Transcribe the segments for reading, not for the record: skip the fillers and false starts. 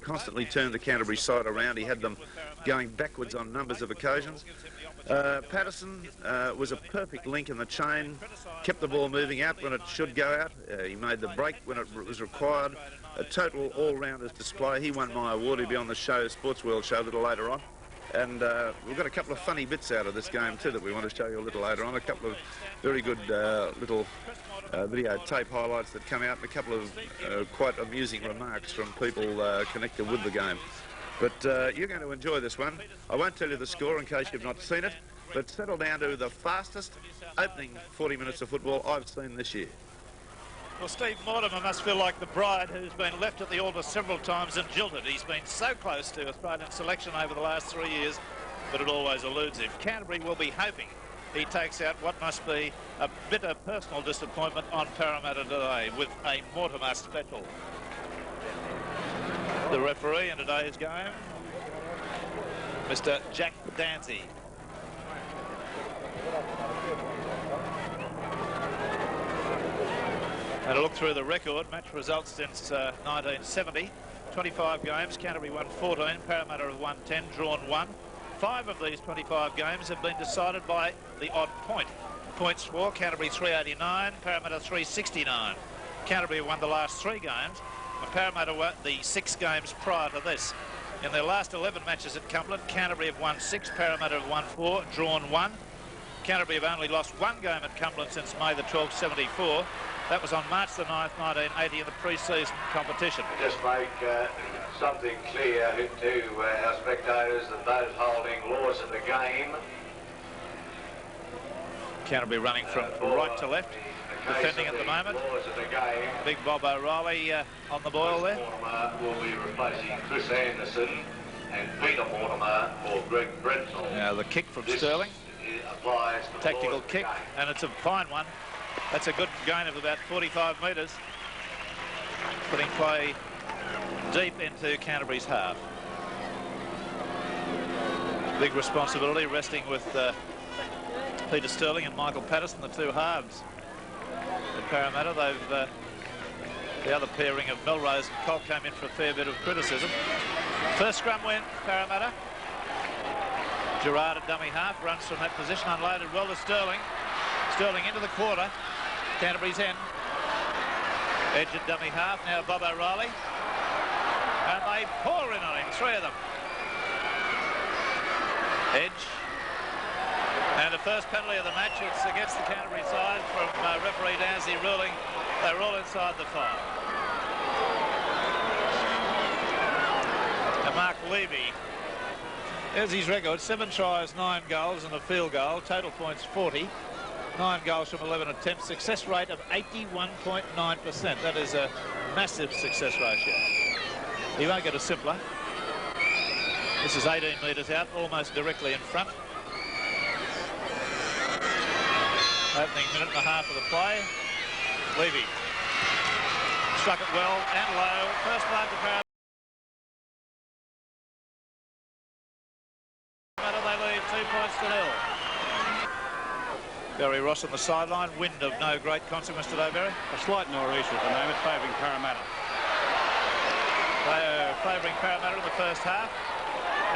constantly turned the Canterbury side around. He had them going backwards on numbers of occasions. Patterson was a perfect link in the chain, kept the ball moving out when it should go out. He made the break when it was required. A total all-rounders display. He won my award. He'll be on the show, Sports World show, a little later on. And we've got a couple of funny bits out of this game too that we want to show you a little later on. A couple of very good little videotape highlights that come out, and a couple of quite amusing remarks from people connected with the game. But you're going to enjoy this one. I won't tell you the score in case you've not seen it, but settle down to the fastest opening 40 minutes of football I've seen this year. Well, Steve Mortimer must feel like the bride who's been left at the altar several times and jilted. He's been so close to Australian selection over the last 3 years, but it always eludes him. Canterbury will be hoping he takes out what must be a bitter personal disappointment on Parramatta today with a Mortimer special. The referee in today's game, Mr. Jack Danzy. And a look through the record, match results since 1970. 25 games, Canterbury won 14, Parramatta have won 10, drawn 1. 5 of these 25 games have been decided by the odd point. Points for Canterbury 389, Parramatta 369. Canterbury won the last 3 games, and Parramatta won the 6 games prior to this. In their last 11 matches at Cumberland, Canterbury have won 6, Parramatta have won 4, drawn 1. Canterbury have only lost 1 game at Cumberland since May the 12th, 74. That was on March the 9th, 1980 in the pre-season competition. Just make something clear to our spectators that those holding laws of the game. Canterbury running from right to left, defending at the moment. Big Bob O'Reilly on the boil there. Mortimer will be replacing Chris Anderson and Peter Mortimer for Greg Brentsall. Now the kick from Sterling. Applies to tactical kick, and it's a fine one. That's a good gain of about 45 metres, putting play deep into Canterbury's half. Big responsibility resting with Peter Sterling and Michael Patterson, the 2 halves at Parramatta. They've the other pairing of Melrose and Colt came in for a fair bit of criticism. First scrum win, Parramatta. Gerard at dummy half, runs from that position, unloaded well to Sterling. Sterling into the quarter, Canterbury's end. Edge at dummy half, now Bob O'Reilly. And they pour in on him, 3 of them. Edge. And the first penalty of the match, it's against the Canterbury side from referee Danzy ruling they're all inside the 5. And Mark Levy, there's his record, 7 tries, 9 goals and a field goal, total points 40. 9 goals from 11 attempts, success rate of 81.9%. That is a massive success ratio. He won't get a simpler. This is 18 metres out, almost directly in front. Opening minute and a half of the play. Levy struck it well and low. First blood to Parramatta. They lead 2 points to 0. Barry Ross on the sideline. Wind of no great consequence today, Barry. A slight nor'easter at the moment, favouring Parramatta. They are favouring Parramatta in the first half.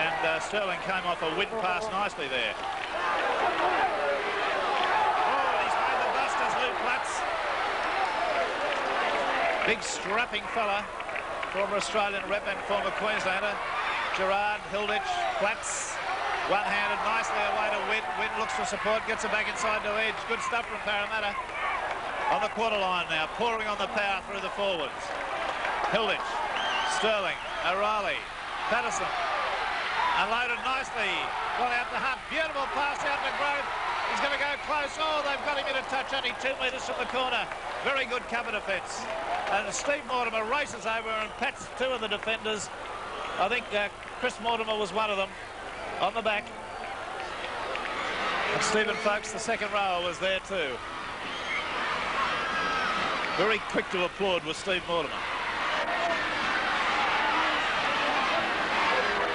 And Sterling came off a wind pass nicely there. Oh, he's made the busters, Luke Platts. Big strapping fella, former Australian rep and former Queenslander. Gerard, Hilditch, Platts. One-handed nicely away to Wynn. Wynn looks for support, gets it back inside to Edge. Good stuff from Parramatta. On the quarter line now, pouring on the power through the forwards. Hilditch, Sterling, O'Reilly, Patterson. Unloaded nicely. Gone out to Hunt. Beautiful pass out to Grove. He's going to go close. Oh, they've got him in a touch, only 2 metres from the corner. Very good cover defence. And Steve Mortimer races over and pats 2 of the defenders. I think Chris Mortimer was one of them. On the back. And Stephen Folkes, the second rower, was there too. Very quick to applaud was Steve Mortimer.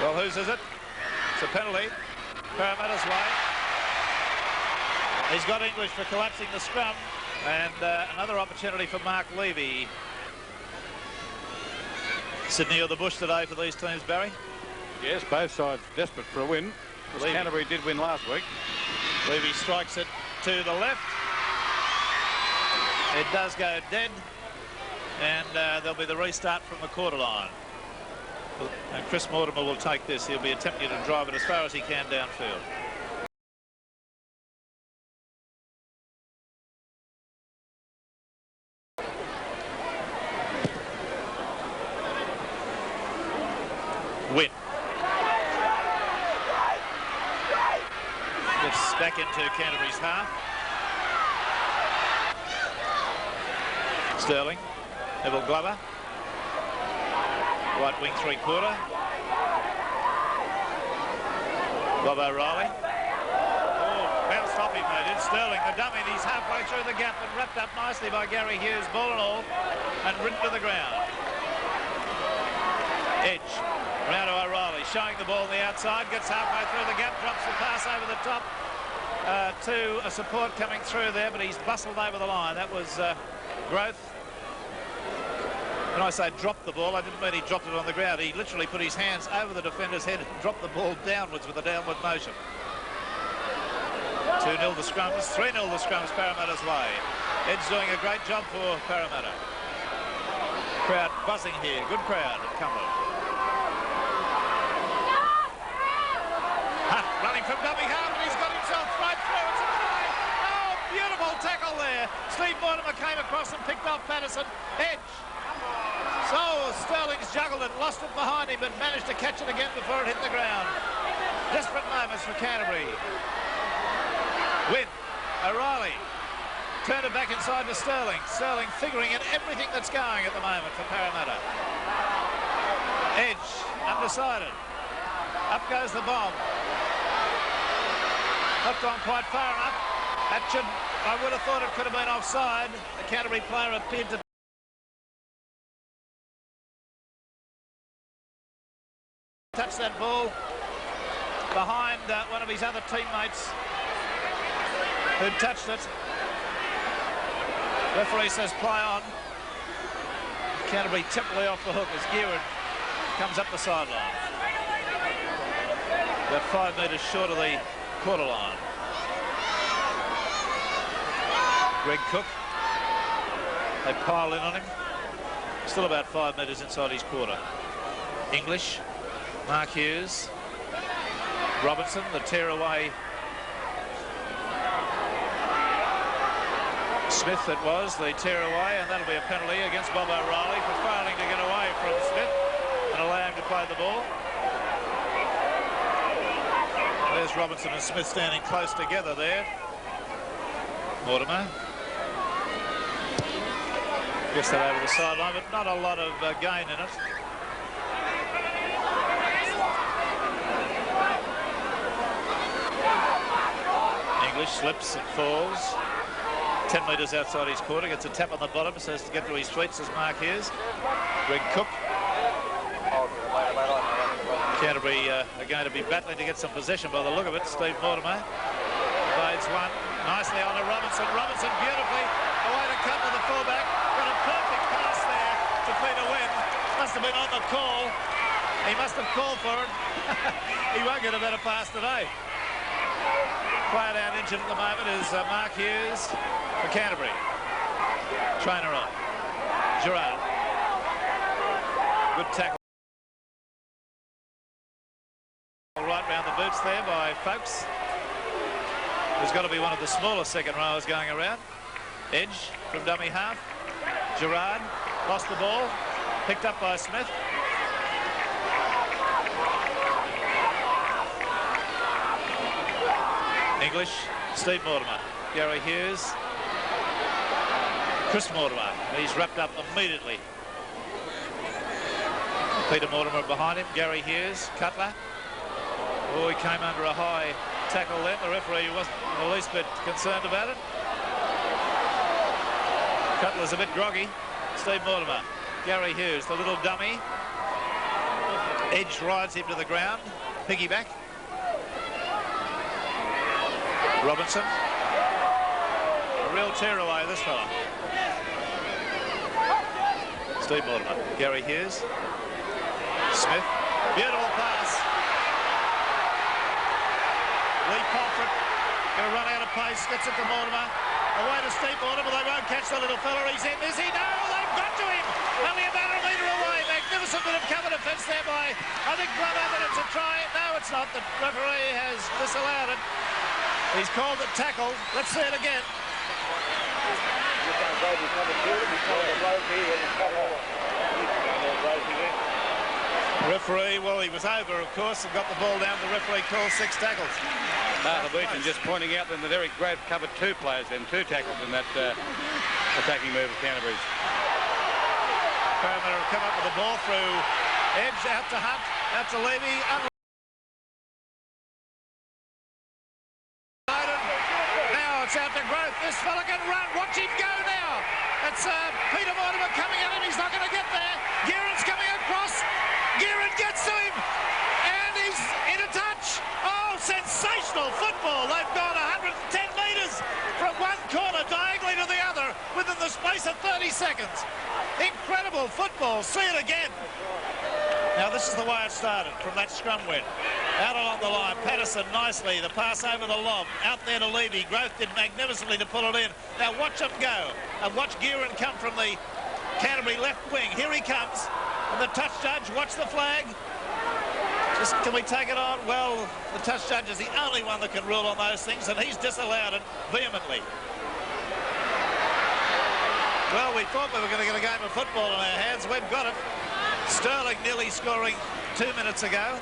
Well, whose is it? It's a penalty. Parramatta's way. He's got English for collapsing the scrum. And another opportunity for Mark Levy. Sydney or the bush today for these teams, Barry? Yes, both sides desperate for a win. Canterbury did win last week. Levy strikes it to the left. It does go dead, and there'll be the restart from the quarter line. And Chris Mortimer will take this. He'll be attempting to drive it as far as he can downfield. Win. Gets back into Canterbury's half. Sterling, Neville Glover, right wing three-quarter. Bob O'Reilly. Oh, bounced off him, they did. Sterling, the dummy, and he's halfway through the gap and wrapped up nicely by Gary Hughes, ball and all, and ridden to the ground. Edge, round to O'Reilly, showing the ball on the outside, gets halfway through the gap, drops the pass over the top to a support coming through there, but he's bustled over the line. That was Growth. When I say dropped the ball, I didn't mean he dropped it on the ground. He literally put his hands over the defender's head and dropped the ball downwards with a downward motion. 2-0 the Scrums, 3-0 the Scrums Parramatta's way. Ed's doing a great job for Parramatta. Crowd buzzing here, good crowd at Cumberland. Running from dummy half, and he's got himself right through. It's a try. Oh, beautiful tackle there. Steve Mortimer came across and picked off Patterson. Edge. So Sterling's juggled it, lost it behind him, but managed to catch it again before it hit the ground. Desperate moments for Canterbury. Win. O'Reilly. Turned it back inside to Sterling. Sterling figuring in everything that's going at the moment for Parramatta. Edge, undecided. Up goes the bomb. Not gone quite far enough. That should, I would have thought it could have been offside. The Canterbury player appeared to touch that ball behind one of his other teammates who touched it. Referee says play on. Canterbury typically off the hook as Gearan comes up the sideline. About 5 metres short of the quarter line. Greg Cook. They pile in on him. Still about 5 metres inside his quarter. English. Mark Hughes. Robinson, the tear away. Smith it was, the tear away, and that'll be a penalty against Bob O'Reilly for failing to get away from Smith and allow him to play the ball. There's Robinson and Smith standing close together there. Mortimer. Gets that over the sideline, but not a lot of gain in it. English slips and falls. 10 metres outside his quarter, gets a tap on the bottom, so as to get to his feet, says Mark Hughes. Greg Cook. Canterbury are going to be battling to get some possession by the look of it. Steve Mortimer evades one. Nicely on to Robinson. Robinson beautifully away to cut to the fullback. Got a perfect pass there to Peter Wynn. Must have been on the call. He must have called for it. He won't get a better pass today. Player down injured at the moment is Mark Hughes for Canterbury. Trainer on. Gerard. Good tackle. Right round the boots there by Folks. There's got to be one of the smaller second rowers going around. Edge from dummy half. Gerard lost the ball. Picked up by Smith. English, Steve Mortimer, Gary Hughes, Chris Mortimer. He's wrapped up immediately. Peter Mortimer behind him, Gary Hughes, Cutler. Oh, he came under a high tackle then. The referee wasn't the least bit concerned about it. Cutler's a bit groggy. Steve Mortimer, Gary Hughes, the little dummy. Edge rides him to the ground, piggyback. Robinson. A real tear away, this fella. Steve Mortimer. Gary Hughes. Smith, beautiful pass. Lee Pomfret going to run out of pace, gets it to Mortimer. Away to Steve Mortimer, they won't catch the little fella. He's in, is he? No, they've got to him. Only about a metre away. Magnificent bit of cover defence there by, I think, Glover, but it's a try. No, it's not. The referee has disallowed it. He's called it tackle. Let's see it again. Referee, well, he was over, of course, and got the ball down. The referee called 6 tackles. The Beecham just pointing out then that Eric Grave covered 2 players and 2 tackles in that attacking move of Canterbury's. Parramatta have come up with the ball through Edge, out to Hunt, out to Levy. Now it's out to Grove. This fella can run. Watch him go now. It's Peter Mortimer coming at him. He's not going to get there. Guerin's coming across. Guerin gets to him. And he's in a touch. Oh, sensational football. They've gone 110 metres from one corner diagonally to the other within the space of 30 seconds. Incredible football. See it again. Now, this is the way it started from that scrum win. Out along the line, Patterson nicely, the pass over the lob, out there to Levy. Growth did magnificently to pull it in. Now watch him go, and watch Guerin come from the Canterbury left wing. Here he comes, and the touch judge, watch the flag. Just, can we take it on? Well, the touch judge is the only one that can rule on those things, and he's disallowed it vehemently. Well, we thought we were going to get a game of football in our hands. We've got it. Sterling nearly scoring 2 minutes ago.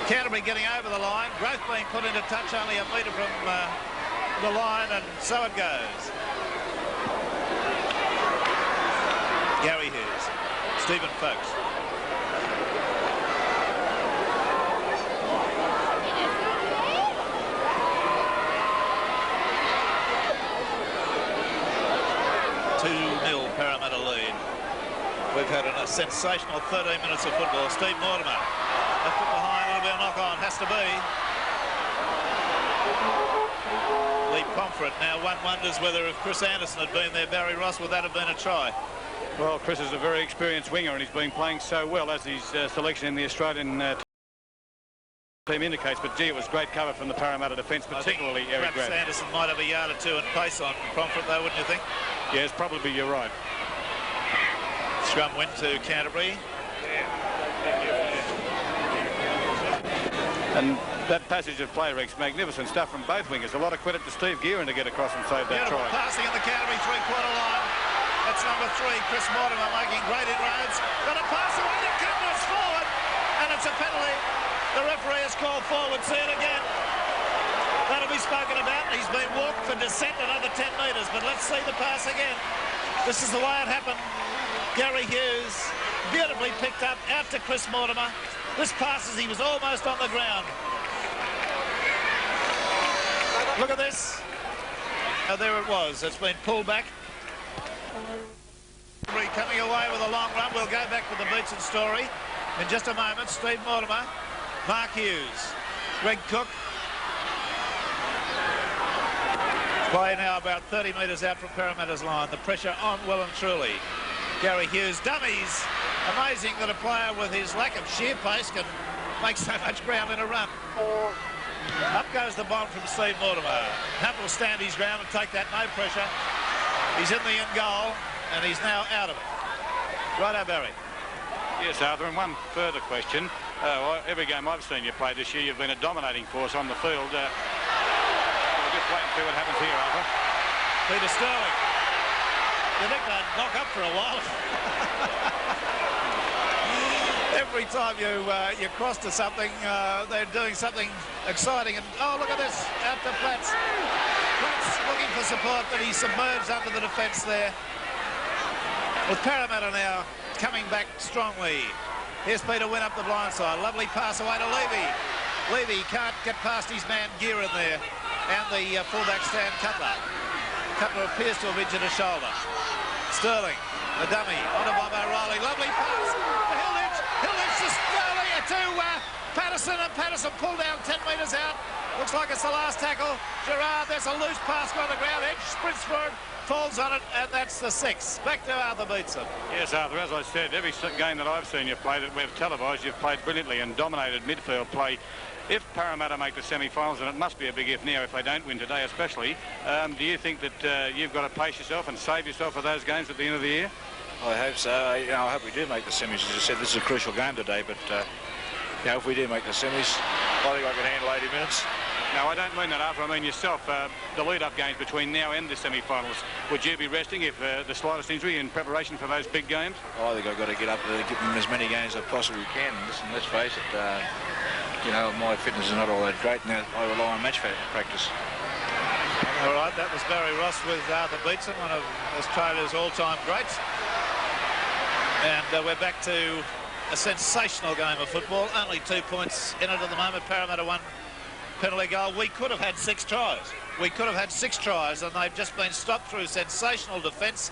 Canterbury getting over the line. Growth being put into touch only a metre from the line, and so it goes. Gary Hughes. Stephen Folkes. Parramatta lead. We've had a sensational 13 minutes of football. Steve Mortimer left it behind. It'll be a knock-on. Has to be. Lee Pomfret. Now one wonders whether if Chris Anderson had been there, Barry Ross, would that have been a try? Well, Chris is a very experienced winger, and he's been playing so well, as his selection in the Australian team indicates. But gee, it was great cover from the Parramatta defence, particularly Eric Grant. Perhaps Anderson might have a yard or two in pace on Pomfret, though, wouldn't you think? Yes, probably, you're right. Scrum win to Canterbury. And that passage of play, Rex, magnificent stuff from both wingers. A lot of credit to Steve Guerin to get across and save that try. Passing in the Canterbury three-quarter line. That's number 3, Chris Mortimer, making great inroads. Got a pass away to Cummins forward, and it's a penalty. The referee has called forward. See it again. That'll be spoken about. He's been walked for descent another 10 metres, but let's see the pass again. This is the way it happened. Gary Hughes, beautifully picked up, out to Chris Mortimer. This pass as he was almost on the ground. Look at this. Oh, there it was. It's been pulled back. Coming away with a long run. We'll go back to the Beecham story in just a moment. Steve Mortimer, Mark Hughes, Greg Cook. Play now about 30 metres out from Parramatta's line. The pressure on well and truly. Gary Hughes, dummies. Amazing that a player with his lack of sheer pace can make so much ground in a run. Up goes the bomb from Steve Mortimer. Hunt will stand his ground and take that, no pressure. He's in the end goal, and he's now out of it. Righto, Barry. Yes, Arthur, and one further question. Every game I've seen you play this year, you've been a dominating force on the field. We'll just wait and see what happens here, Arthur. Peter Sterling. You think they'd knock up for a while? Every time you cross to something, they're doing something exciting. And oh, look at this, out to Platts. Platts looking for support, but he's submerged under the defence there. With Parramatta now coming back strongly. Here's Peter Wynn up the blind side. Lovely pass away to Levy. Levy can't get past his man Guerin there. And the fullback Stan Cutler. Cutler appears to have injured a shoulder. Sterling, the dummy, onto Bob O'Reilly. Lovely pass to Hilditch. Hilditch to Sterling, to Patterson. Patterson, and Patterson pulled down 10 metres out. Looks like it's the last tackle. Gerard, there's a loose pass on the ground. Edge sprints for it, falls on it, and that's the 6. Back to Arthur Beetson. Yes, Arthur, as I said, every game that I've seen you've played, we've televised, you've played brilliantly and dominated midfield play. If Parramatta make the semi-finals, and it must be a big if now if they don't win today especially, do you think that you've got to pace yourself and save yourself for those games at the end of the year? I hope so. I hope we do make the semis. As I said, this is a crucial game today, but if we do make the semis, I think I can handle 80 minutes. No, I don't mean that, Arthur. I mean yourself. The lead-up games between now and the semi-finals, would you be resting if the slightest injury in preparation for those big games? I think I've got to get up there, give them as many games as I possibly can. Listen, let's face it, my fitness is not all that great, and I rely on match practice. All right, that was Barry Ross with Arthur Beetson, one of Australia's all-time greats. And we're back to a sensational game of football. Only 2 points in it at the moment. Parramatta won penalty goal. We could have had 6 tries. We could have had 6 tries, and they've just been stopped through sensational defence.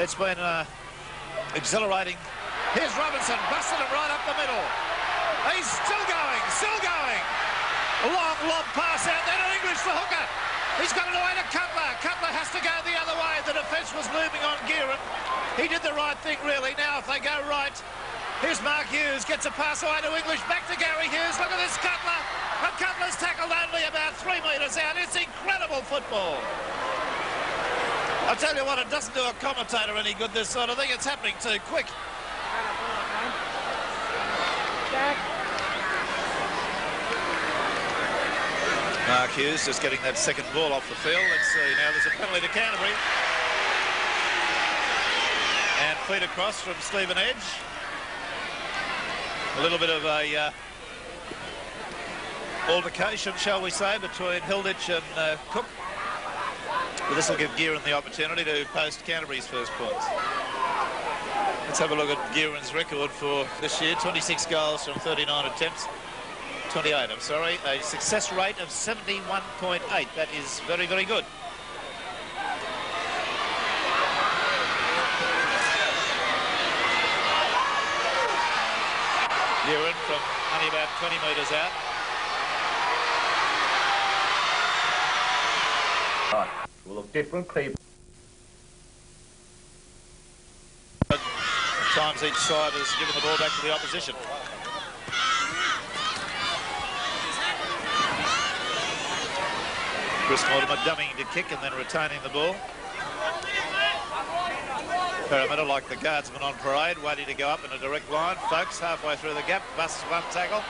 It's been exhilarating. Here's Robinson, busted it right up the middle. He's still going, still going. A long lob pass out there to English, the hooker. He's got it away to Cutler. Cutler has to go the other way. The defence was moving on Gearan. He did the right thing, really. Now, if they go right, here's Mark Hughes, gets a pass away to English, back to Gary Hughes. Look at this Cutler. And Cutler's tackled only about 3 metres out. It's incredible football. I tell you what, it doesn't do a commentator any good, this sort of thing. It's happening too quick. Mark Hughes just getting that second ball off the field. Let's see now, there's a penalty to Canterbury. And feed across from Stephen Edge. A little bit of a altercation, shall we say, between Hilditch and Cook. But this will give Gearan the opportunity to post Canterbury's first points. Let's have a look at Gearan's record for this year. 26 goals from 39 attempts. 28, I'm sorry. A success rate of 71.8. That is very, very good. Gearan from only about 20 metres out. Right, will look different. At times each side has given the ball back to the opposition. Chris Mortimer dummying to kick and then retaining the ball. Parramatta, like the guardsman on parade, waiting to go up in a direct line. Folks halfway through the gap, busts one tackle.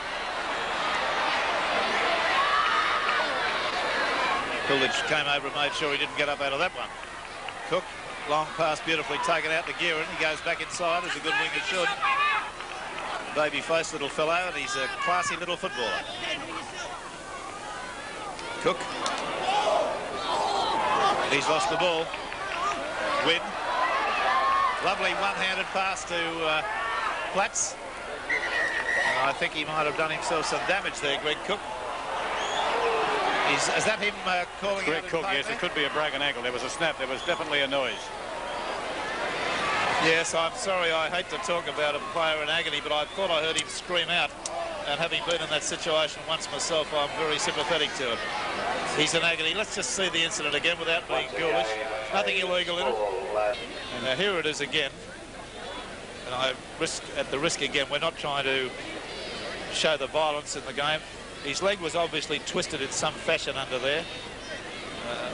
Hilditch came over and made sure he didn't get up out of that one. Cook, long pass beautifully taken out to Gearan. He goes back inside as a good winger should. Baby-faced little fellow, and he's a classy little footballer. Cook. He's lost the ball. Wynn. Lovely one-handed pass to Platts. And I think he might have done himself some damage there, Greg Cook. Is that him calling Greg out Cook, yes, it could be a break and ankle. There was a snap. There was definitely a noise. Yes, I'm sorry. I hate to talk about a player in agony, but I thought I heard him scream out. And having been in that situation once myself, I'm very sympathetic to him. He's in agony. Let's just see the incident again without being ghoulish. Nothing illegal in it. And now here it is again. And at the risk again, we're not trying to show the violence in the game. His leg was obviously twisted in some fashion under there.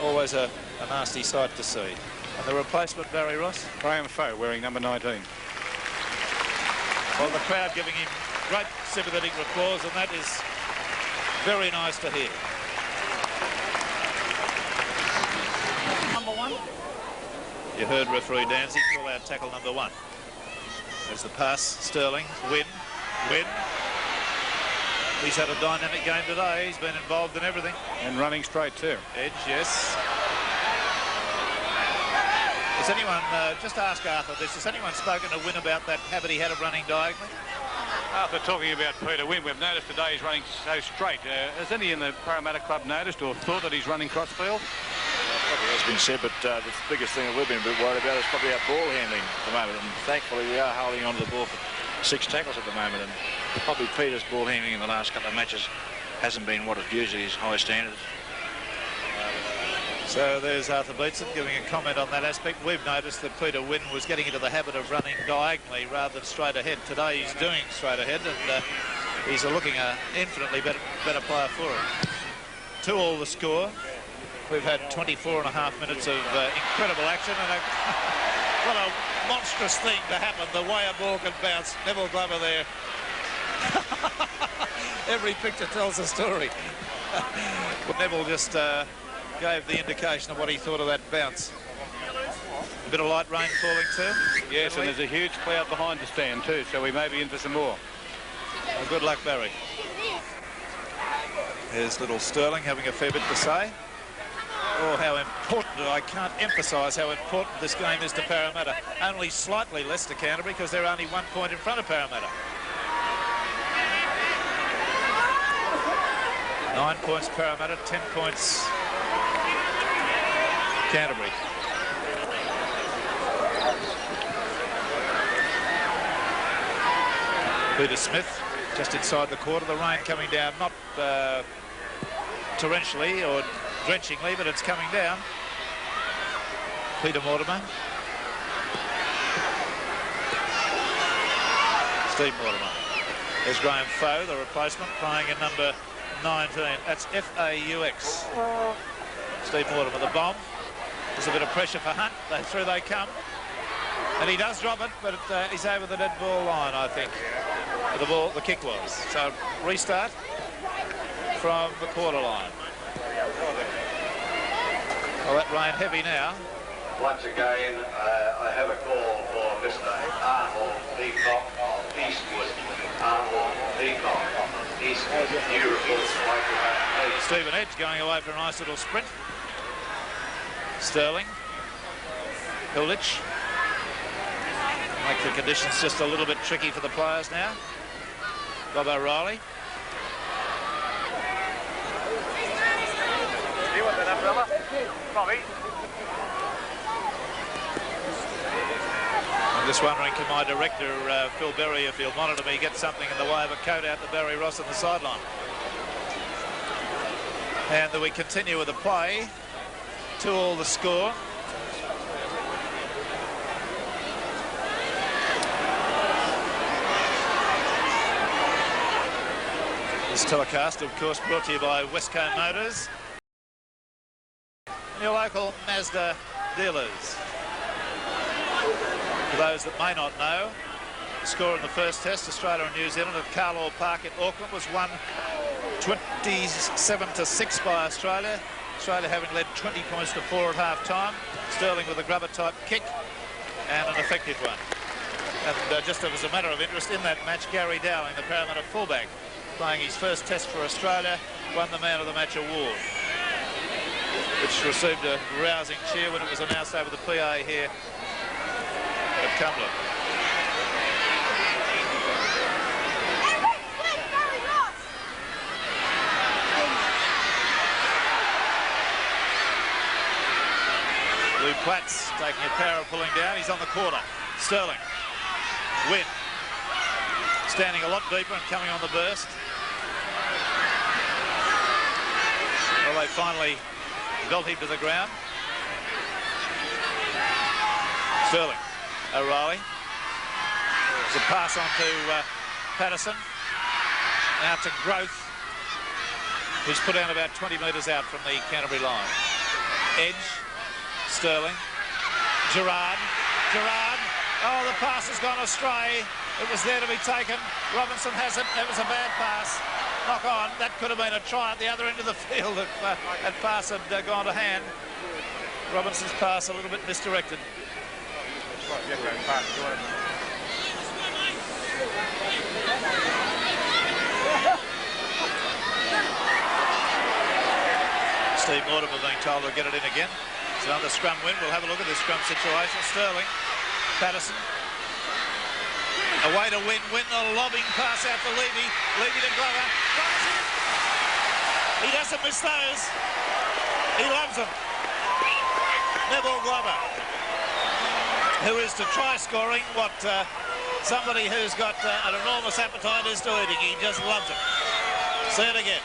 Always a nasty sight to see. And the replacement, Barry Ross? Graham Foe wearing number 19. Well, the crowd giving him great sympathetic applause, and that is very nice to hear. Number 1. You heard referee Danzig call out tackle number 1. There's the pass, Sterling, Wynn. He's had a dynamic game today. He's been involved in everything. And running straight too. Edge, yes. Has anyone, just ask Arthur this, has anyone spoken to Wynn about that habit he had of running diagonally? After talking about Peter Wynn, we've noticed today he's running so straight. Has any in the Parramatta club noticed or thought that he's running crossfield? Probably has been said, but the biggest thing that we've been a bit worried about is probably our ball handling at the moment. And thankfully we are holding on to the ball for 6 tackles at the moment, and probably Peter's ball handling in the last couple of matches hasn't been what it usually is, high standards. So there's Arthur Beetson giving a comment on that aspect. We've noticed that Peter Wynn was getting into the habit of running diagonally rather than straight ahead. Today he's doing straight ahead, and he's looking infinitely better player for it. 2-2 the score. We've had 24.5 minutes of incredible action, and what a monstrous thing to happen, the way a ball can bounce. Neville Glover there. Every picture tells a story. Neville just gave the indication of what he thought of that bounce. A bit of light rain falling too. Yes, and there's a huge cloud behind the stand too, so we may be in for some more. Well, good luck, Barry. Here's little Sterling having a fair bit to say. Oh, how important, I can't emphasise how important this game is to Parramatta. Only slightly less to Canterbury because they're only 1 point in front of Parramatta. 9 points Parramatta, 10 points Canterbury. Peter Smith just inside the quarter. The rain coming down, not torrentially or drenchingly, but it's coming down. Peter Mortimer. Steve Mortimer. There's Graham Foe, the replacement, playing in number 19. That's F-A-U-X. Steve Mortimer, the bomb. There's a bit of pressure for Hunt. Through they come. And he does drop it, but he's over the dead ball line, I think. The kick was. So restart from the quarter line. Well, that rain heavy now. Once again, I have a call for Mr. Arnold Peacock of Eastwood. Arnold Peacock of Eastwood. Beautiful. Stephen Edge going away for a nice little sprint. Sterling. Hilditch. Make the conditions just a little bit tricky for the players now. Bob O'Reilly. You want that umbrella? Bobby. I'm just wondering, can my director, Phil Berry, if he'll monitor me, get something in the way of a coat out to Barry Ross on the sideline. And then we continue with the play. 2-2 the score. This telecast, of course, brought to you by Westcote Motors and your local Mazda dealers. For those that may not know, the score in the first test, Australia and New Zealand at Carlaw Park in Auckland, was won 27-6 by Australia. Australia having led 20 points to 4 at half-time. Sterling with a grubber-type kick and an effective one. And just as a matter of interest, in that match, Gary Dowling, the Parramatta fullback, playing his first test for Australia, won the Man of the Match award, which received a rousing cheer when it was announced over the PA here at Cumberland. Lou Platts taking a power of pulling down. He's on the quarter. Sterling. Wynn. Standing a lot deeper and coming on the burst. Well, they finally belt him to the ground. Sterling. O'Reilly. There's a pass on to Patterson. Now to Growth, who's put down about 20 metres out from the Canterbury line. Edge. Sterling. Gerard. Oh, the pass has gone astray. It was there to be taken. Robinson has it. It was a bad pass. Knock on. That could have been a try at the other end of the field if that pass had gone to hand. Robinson's pass a little bit misdirected. Steve Mortimer being told to get it in again. It's another scrum win. We'll have a look at this scrum situation. Sterling. Patterson. Away to Wynn. Wynn, a lobbing pass out to Levy. Levy to Glover. He doesn't miss those. He loves them. Neville Glover, who is to try scoring what somebody who's got an enormous appetite is to eating. He just loves it. See it again.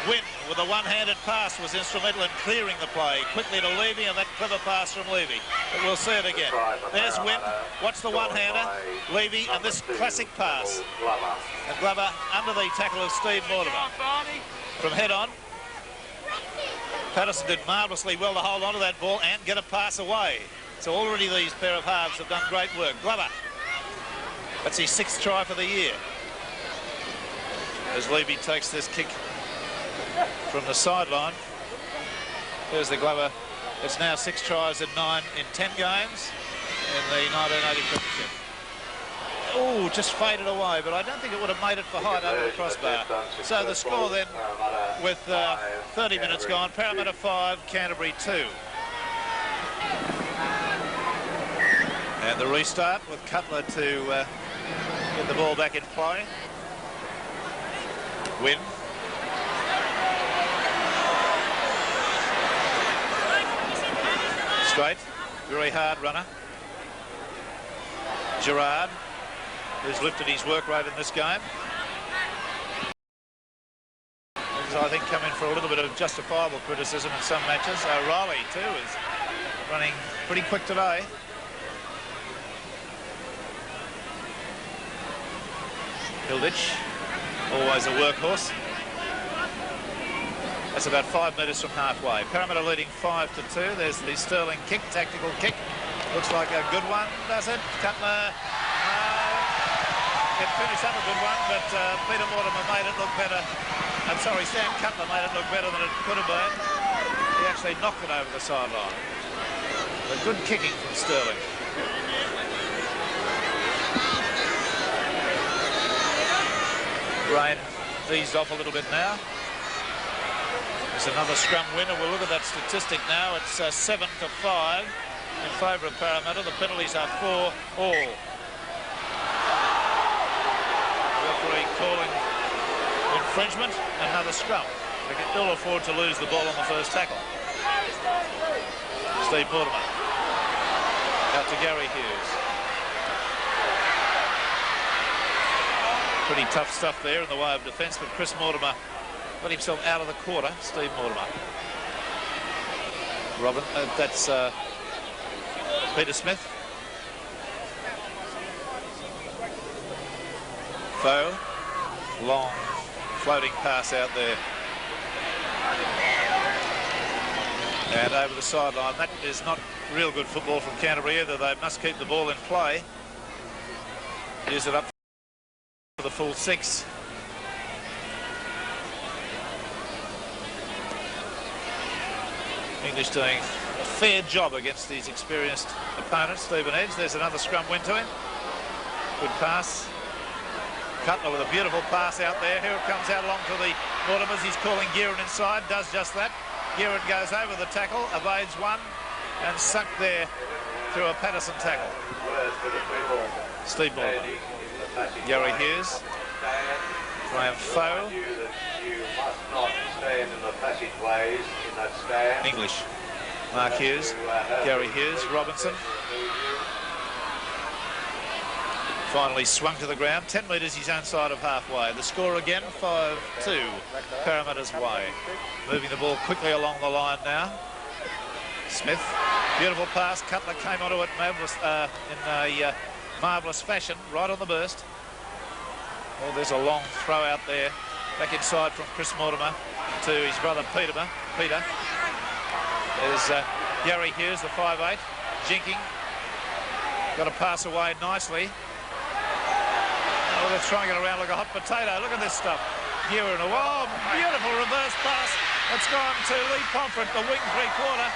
Wynn with a one-handed pass was instrumental in clearing the play. Quickly to Levy, and that clever pass from Levy. But we'll see it again. There's Wynn. Watch the one-hander. Levy, and this classic pass. And Glover under the tackle of Steve Mortimer. From head on. Patterson did marvellously well to hold on to that ball and get a pass away. So already these pair of halves have done great work. Glover. That's his 6th try for the year. As Levy takes this kick from the sideline. There's the Glover. It's now 6 tries and 9 in 10 games in the 1980 Premiership. Oh, just faded away, but I don't think it would have made it for height over the crossbar. So the score then, with 30 minutes gone, Parramatta 5, Canterbury 2. And the restart with Cutler to get the ball back in play. Wynn. Straight, very hard runner. Gerard, who's lifted his work rate in this game. He's, I think, come in for a little bit of justifiable criticism in some matches. Riley, too, is running pretty quick today. Hilditch, always a workhorse. That's about 5 metres from halfway. Parramatta leading 5-2. There's the Sterling kick, tactical kick. Looks like a good one, does it? Cutler, it finished up a good one, but Peter Mortimer made it look better. I'm sorry, Sam Cutler made it look better than it could have been. He actually knocked it over the sideline. But good kicking from Sterling. Rain eased off a little bit now. There's another scrum winner. We'll look at that statistic now. It's 7-5 in favour of Parramatta. The penalties are 4 all. Referee calling infringement. Another scrum. They can ill afford to lose the ball on the first tackle. Steve Mortimer. Out to Gary Hughes. Pretty tough stuff there in the way of defence, but Chris Mortimer got himself out of the quarter. Steve Mortimer. Robin, that's Peter Smith. Foe. Long floating pass out there. And over the sideline. That is not real good football from Canterbury either. They must keep the ball in play. Use it up for the full 6. English doing a fair job against these experienced opponents. Stephen Edge, there's another scrum win to him. Good pass. Cutler with a beautiful pass out there. Here it comes out along to the Mortimers. He's calling Gearin inside, does just that. Gearin goes over the tackle, evades one, and sunk there through a Patterson tackle. Steve Mortimer. Gary Hughes. Graham Foe. English. Mark Hughes. Gary Hughes. Robinson. Finally swung to the ground. 10 metres his own side of halfway. The score again, 5-2. Parramatta's way. Moving the ball quickly along the line now. Smith. Beautiful pass. Cutler came onto it in a marvellous fashion. Right on the burst. Oh, there's a long throw out there. Back inside from Chris Mortimer to his brother Peter. There's Gary Hughes, the 5'8", jinking. Got to pass away nicely. Oh, they're throwing it around like a hot potato. Look at this stuff. Gearin, oh, beautiful reverse pass. It's gone to Lee Pomfret, the wing three-quarter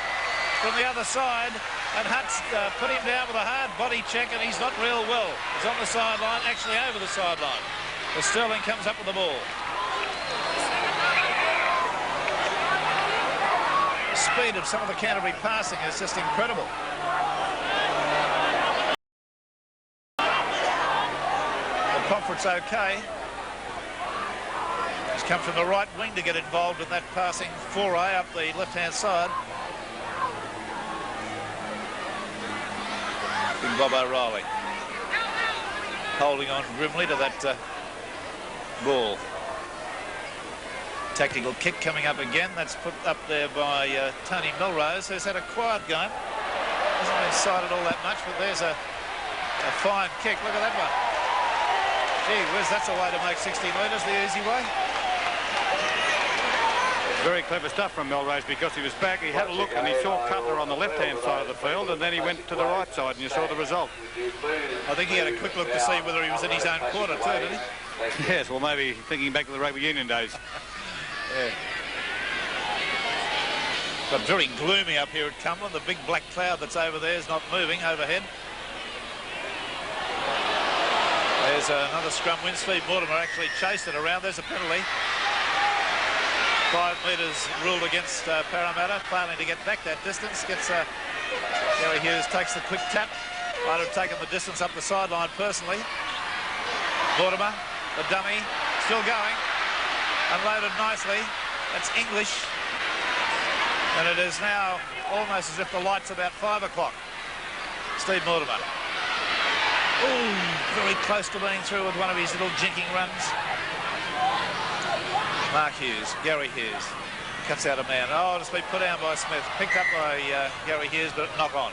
from the other side. And Hutt's put him down with a hard body check, and he's not real well. He's on the sideline, actually over the sideline. As Sterling comes up with the ball. The speed of some of the Canterbury passing is just incredible. Pomfret's okay. He's come from the right wing to get involved in that passing foray up the left-hand side. Big Bob O'Reilly. holding on grimly to that ball. Tactical kick coming up again. That's put up there by Tony Melrose, who's had a quiet game. Hasn't been sighted all that much, but there's a fine kick. Look at that one. Gee whiz, that's a way to make 60 metres the easy way. Very clever stuff from Melrose, because he was back, he had a look and he saw Cutler on the left-hand side of the field, and then he went to the right side and you saw the result. I think he had a quick look to see whether he was in his own quarter too, didn't he? Yes, well, maybe thinking back to the rugby union days. Yeah. But very gloomy up here at Cumberland. The big black cloud that's over there is not moving overhead. There's another scrum win. Steve Mortimer actually chased it around. There's a penalty. 5 metres ruled against Parramatta, failing to get back that distance. Gary Hughes takes the quick tap. Might have taken the distance up the sideline personally. Mortimer, the dummy, still going. Unloaded nicely. That's English. And it is now almost as if the light's about 5 o'clock. Steve Mortimer. Ooh, very close to being through with one of his little jinking runs. Mark Hughes, Gary Hughes, cuts out a man. Oh, just been put down by Smith. Picked up by Gary Hughes, but knock on.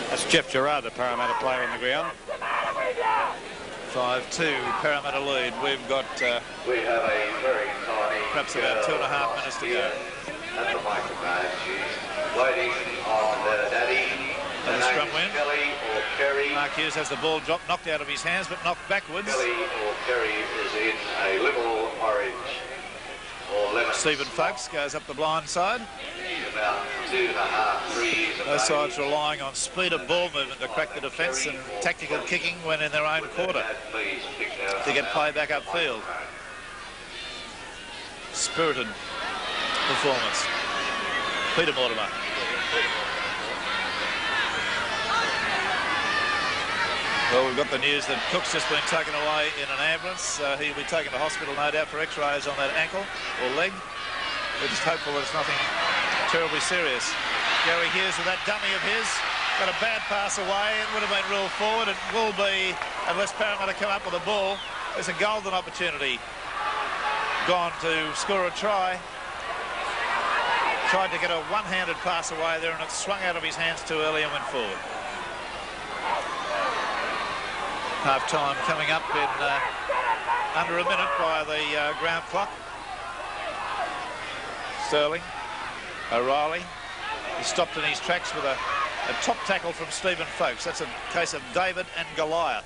That's Jeff Gerard, the Parramatta player on the ground. 5-2, Parramatta lead. We've got We have a very tiny perhaps about 2.5 minutes to go. At the microphone, she's waiting on her daddy. And the scrum win. Kelly or Kerry. Mark Hughes has the ball dropped, knocked out of his hands, but knocked backwards. Kelly or Kerry is in a little orange or lemon. Stephen Folks goes up the blind side. About 2.5 trees. Both sides relying on speed of ball movement to crack the defence and tactical kicking when in their own quarter to get play back upfield. Spirited performance. Peter Mortimer. Well, we've got the news that Cook's just been taken away in an ambulance. He'll be taken to hospital, no doubt, for x-rays on that ankle or leg. We're just hopeful there's nothing terribly serious. Gary Hughes with that dummy of his. Got a bad pass away. It would have been ruled forward. It will be, unless Parramatta come up with a ball. There's a golden opportunity. Gone to score a try. Tried to get a one-handed pass away there, and it swung out of his hands too early and went forward. Half-time coming up in under a minute by the ground clock. Sterling, O'Reilly, he stopped in his tracks with a top tackle from Stephen Folks. That's a case of David and Goliath.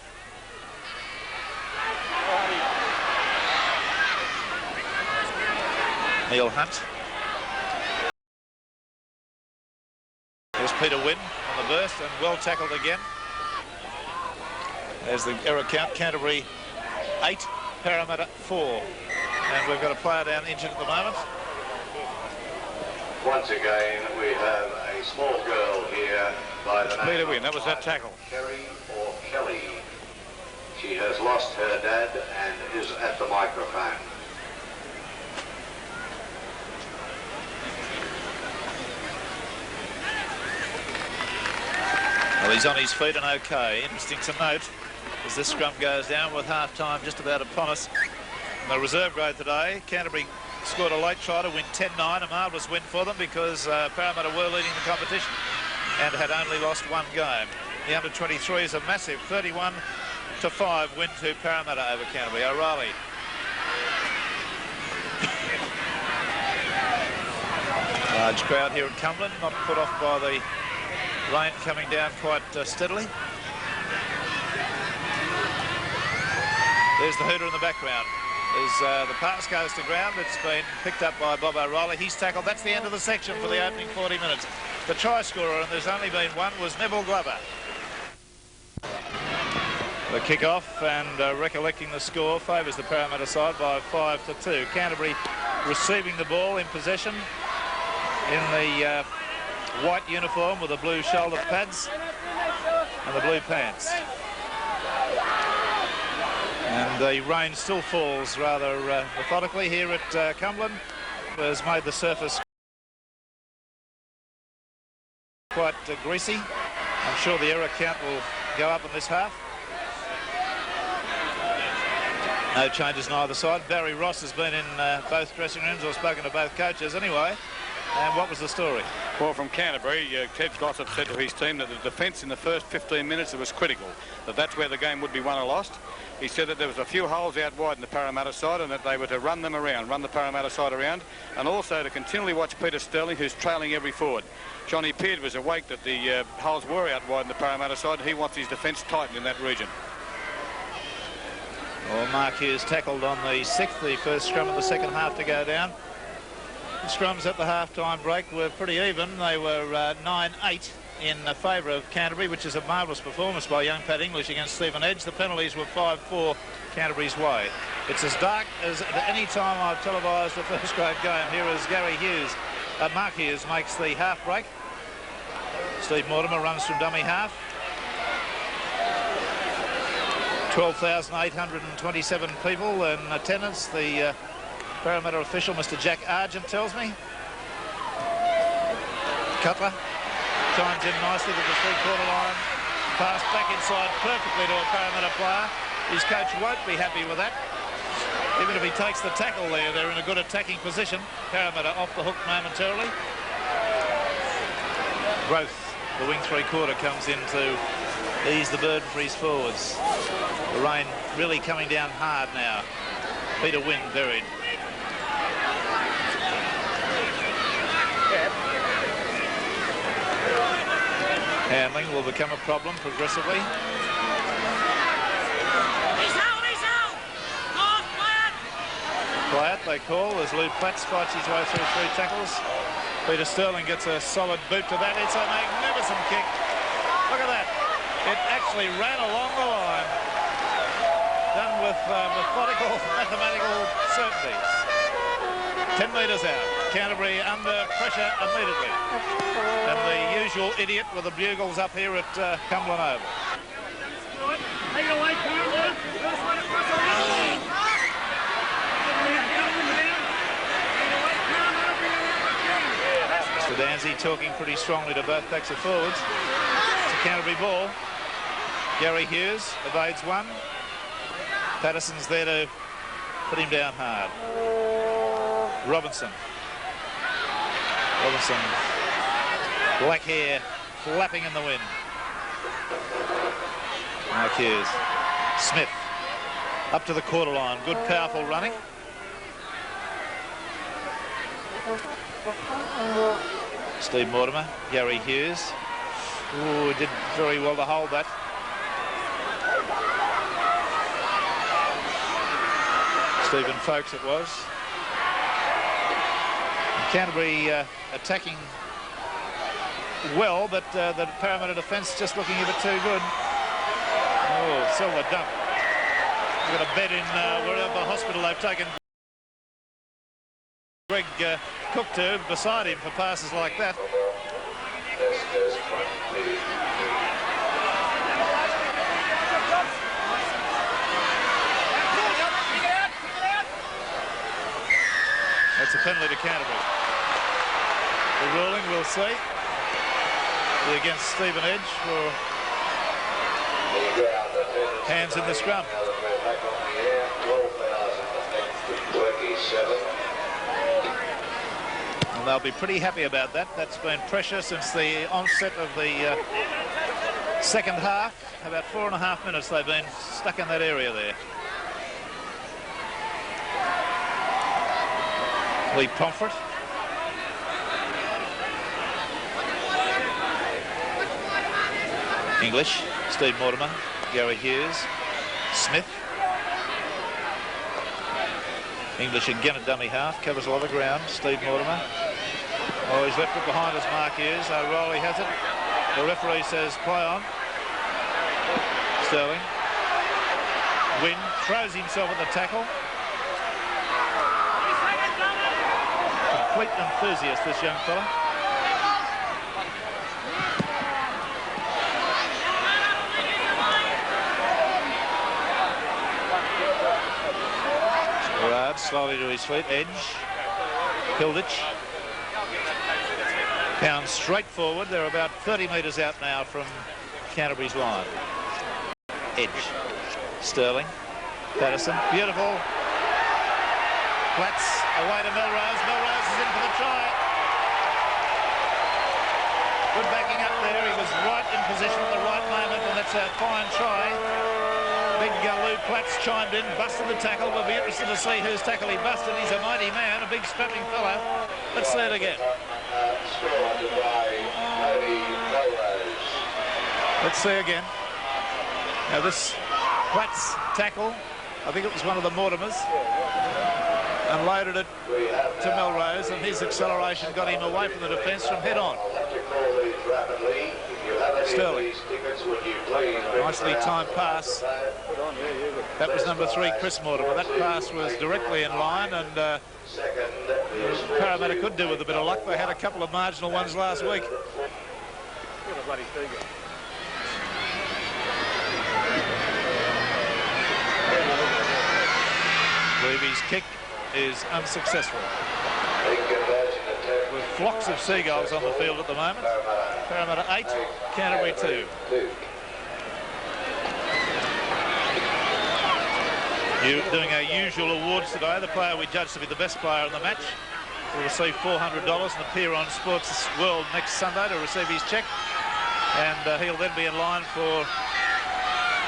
Neil Hunt. There's Peter Wynn on the burst and well tackled again. There's the error count. Canterbury 8, Parramatta 4. And we've got a player down injured at the moment. Once again, we have a small girl here by the name Peter Wynn, that was that tackle. Kerry or Kelly. She has lost her dad and is at the microphone. Well, he's on his feet and okay. Interesting to note as this scrum goes down with half-time just about upon us. In the reserve grade today, Canterbury scored a late try to win 10-9, a marvellous win for them because Parramatta were leading the competition and had only lost one game. The under-23 is a massive 31-5 win to Parramatta over Canterbury. O'Reilly. Large crowd here at Cumberland, not put off by the rain coming down quite steadily. There's the hooter in the background. As the pass goes to ground, it's been picked up by Bob O'Reilly. He's tackled. That's the end of the section for the opening 40 minutes. The try scorer, and there's only been one, was Neville Glover. The kick-off and recollecting the score favours the Parramatta side by 5-2. Canterbury receiving the ball in possession in the white uniform with the blue shoulder pads and the blue pants. And the rain still falls rather methodically here at Cumberland. has made the surface quite greasy. I'm sure the error count will go up in this half. No changes on either side. Barry Ross has been in both dressing rooms, or spoken to both coaches anyway. And what was the story? Well, from Canterbury, Ted Glossop said to his team that the defence in the first 15 minutes was critical, that's where the game would be won or lost. He said that there was a few holes out wide in the Parramatta side and that they were to run them around, run the Parramatta side around, and also to continually watch Peter Sterling, who's trailing every forward. Johnny Peard was awake that the holes were out wide in the Parramatta side. He wants his defence tightened in that region. Well, Mark Hughes tackled on the 6th, the first scrum of the second half to go down. The scrums at the half-time break were pretty even. They were 9-8 in favour of Canterbury, which is a marvellous performance by young Pat English against Stephen Edge. The penalties were 5-4 Canterbury's way. It's as dark as at any time I've televised a first-grade game. Here is Gary Hughes. Mark Hughes makes the half break. Steve Mortimer runs from dummy half. 12,827 people in attendance. The Parramatta official, Mr. Jack Argent, tells me. Cutler chimes in nicely with the three-quarter line. Pass back inside perfectly to a Parramatta player. His coach won't be happy with that. Even if he takes the tackle there, they're in a good attacking position. Parramatta off the hook momentarily. Growth, the wing three-quarter, comes in to ease the burden for his forwards. The rain really coming down hard now. Peter Wynn buried. Handling will become a problem progressively. Quiet, they call, as Lou Platts fights his way through 3 tackles. Peter Sterling gets a solid boot to that. It's a magnificent kick. Look at that. It actually ran along the line. Done with methodical, mathematical certainty. 10 metres out. Canterbury under pressure immediately. And the usual idiot with the bugles up here at Cumberland Oval. Mr. Danzy talking pretty strongly to both backs of forwards. It's a Canterbury ball. Gary Hughes evades one. Patterson's there to put him down hard. Robinson, black hair flapping in the wind. Mark Hughes. Smith up to the quarter line. Good, powerful running. Steve Mortimer, Gary Hughes. Ooh, did very well to hold that. Stephen Folkes it was. Canterbury attacking well, but the Parramatta defence just looking a bit too good. Oh, Silver dump. We've got a bed in wherever hospital they've taken Greg Cook to beside him for passes like that. That's a penalty to Canterbury. The ruling, we'll see. Against Stephen Edge for hands in the scrum. And they'll be pretty happy about that. That's been pressure since the onset of the second half. About 4.5 minutes they've been stuck in that area there. Lee Pomfret. English, Steve Mortimer, Gary Hughes, Smith. English again at dummy half, covers a lot of ground. Steve Mortimer. Oh, he's left it behind us, Mark Hughes. O'Reilly has it. The referee says play on. Sterling. Wynn throws himself at the tackle. Complete enthusiast, this young fella. Gerard slowly to his feet. Edge. Hilditch pounds straight forward. They're about 30 metres out now from Canterbury's line. Edge. Sterling. Patterson. Beautiful. Platts away to Melrose. Melrose is in for the try. Good backing up there. He was right in position at the right moment, and that's a fine try. Big Lou Platts chimed in, busted the tackle. We'll be interested to see whose tackle he busted. He's a mighty man, a big strapping fella. Let's see it again. Let's see again. Now this Platts tackle, I think it was one of the Mortimers, unloaded it to Melrose, and his acceleration got him away from the defence from head on. Sterling. Nicely timed pass. That was number 3, Chris Mortimer. That pass was directly in line, and Parramatta could do with a bit of luck. They had a couple of marginal ones last week. Levy's kick is unsuccessful. With flocks of seagulls on the field at the moment. Parramatta 8, Canterbury 2. Doing our usual awards today. The player we judge to be the best player in the match will receive $400 and appear on Sports World next Sunday to receive his cheque. And he'll then be in line for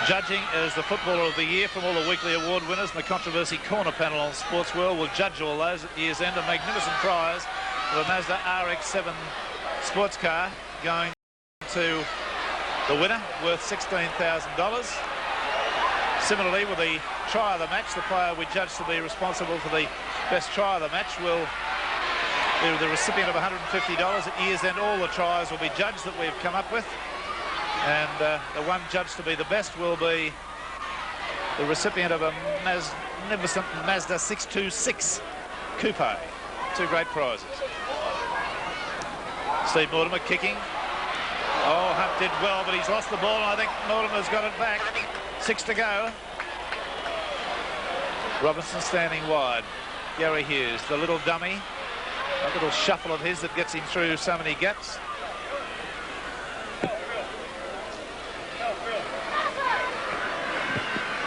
judging as the Footballer of the Year from all the weekly award winners. And the Controversy Corner panel on Sports World will judge all those at year's end. A magnificent prize of a Mazda RX-7 sports car going to the winner, worth $16,000. Similarly, with the try of the match, the player we judge to be responsible for the best try of the match will be the recipient of $150. At year's end, all the tries will be judged that we've come up with. And the one judged to be the best will be the recipient of a magnificent Mazda 626 Coupe. 2 great prizes. Steve Mortimer kicking. Oh, Hunt did well, but he's lost the ball, and I think Mortimer's got it back. 6 to go. Robinson standing wide. Gary Hughes, the little dummy. A little shuffle of his that gets him through so many gaps.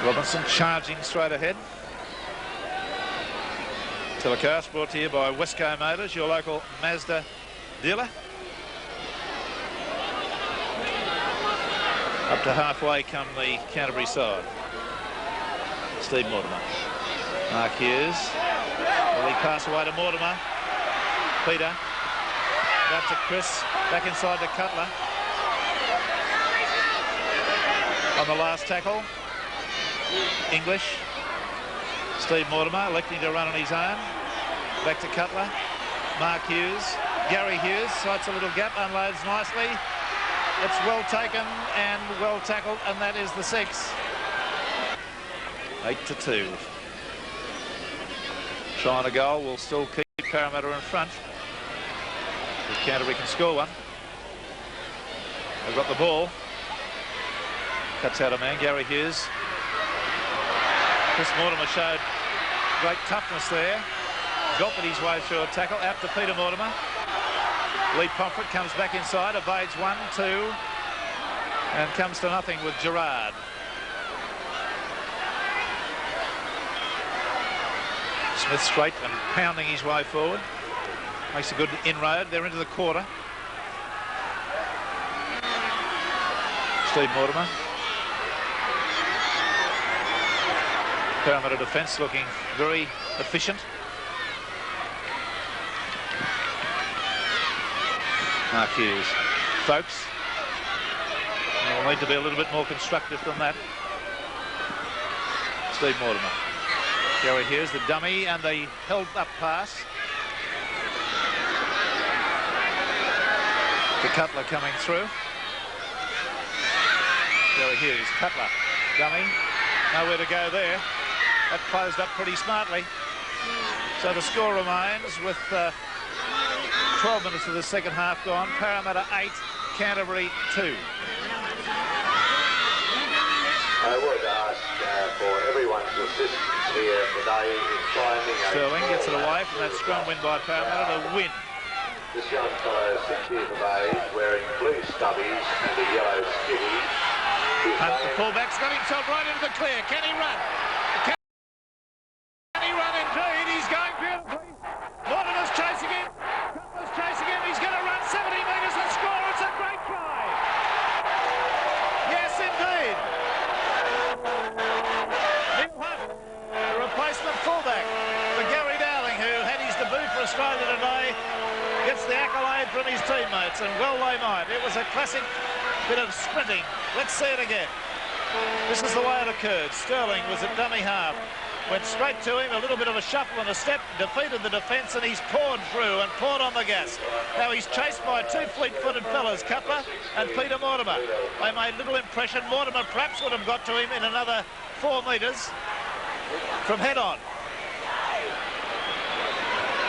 Robinson charging straight ahead. Telecast brought to you by Wesco Motors, your local Mazda dealer. Up to halfway come the Canterbury side. Steve Mortimer. Mark Hughes. Will he pass away to Mortimer? Peter. Back to Chris. Back inside to Cutler. On the last tackle. English. Steve Mortimer electing to run on his own. Back to Cutler. Mark Hughes. Gary Hughes sights a little gap, unloads nicely. It's well taken and well tackled, and that is the 6. 8 to 2. Trying a goal will still keep Parramatta in front. If Canterbury can score one. They've got the ball. Cuts out a man, Gary Hughes. Chris Mortimer showed great toughness there. Gulped his way through a tackle, out to Peter Mortimer. Lee Pomfret comes back inside, evades 1, 2, and comes to nothing with Gerard. Smith straight and pounding his way forward. Makes a good inroad. They're into the quarter. Steve Mortimer. Parramatta defence looking very efficient. Mark Hughes. Folks. We'll need to be a little bit more constructive than that. Steve Mortimer. Gary Hughes, the dummy, and the held-up pass. To Cutler coming through. Gary Hughes, Cutler, dummy. Nowhere to go there. That closed up pretty smartly. So the score remains with 12 minutes of the second half gone. Parramatta 8, Canterbury 2. I would ask for everyone's assistance here today in finding a... Sterling gets it away from that scrum win by Parramatta to win. This young fellow, 6 years of age, wearing blue stubbies and a yellow skivvy. Hunt, the fullback's got himself right into the clear. Can he run? Can he run indeed? He's going beautifully. Mortimer's chasing him. Cutler's chasing him. He's going to run 70 metres and score. It's a great try. Yes, indeed. Neil Hunt, the replacement fullback for Gary Dowling, who had his debut for Australia today, gets the accolade from his teammates, and well they might. It was a classic bit of sprinting. Let's see it again. This is the way it occurred. Sterling was at dummy half. Went straight to him, a little bit of a shuffle and a step, defeated the defence, and he's poured through and poured on the gas. Now he's chased by two fleet-footed fellas, Cutler and Peter Mortimer. They made little impression. Mortimer perhaps would have got to him in another 4 metres from head on.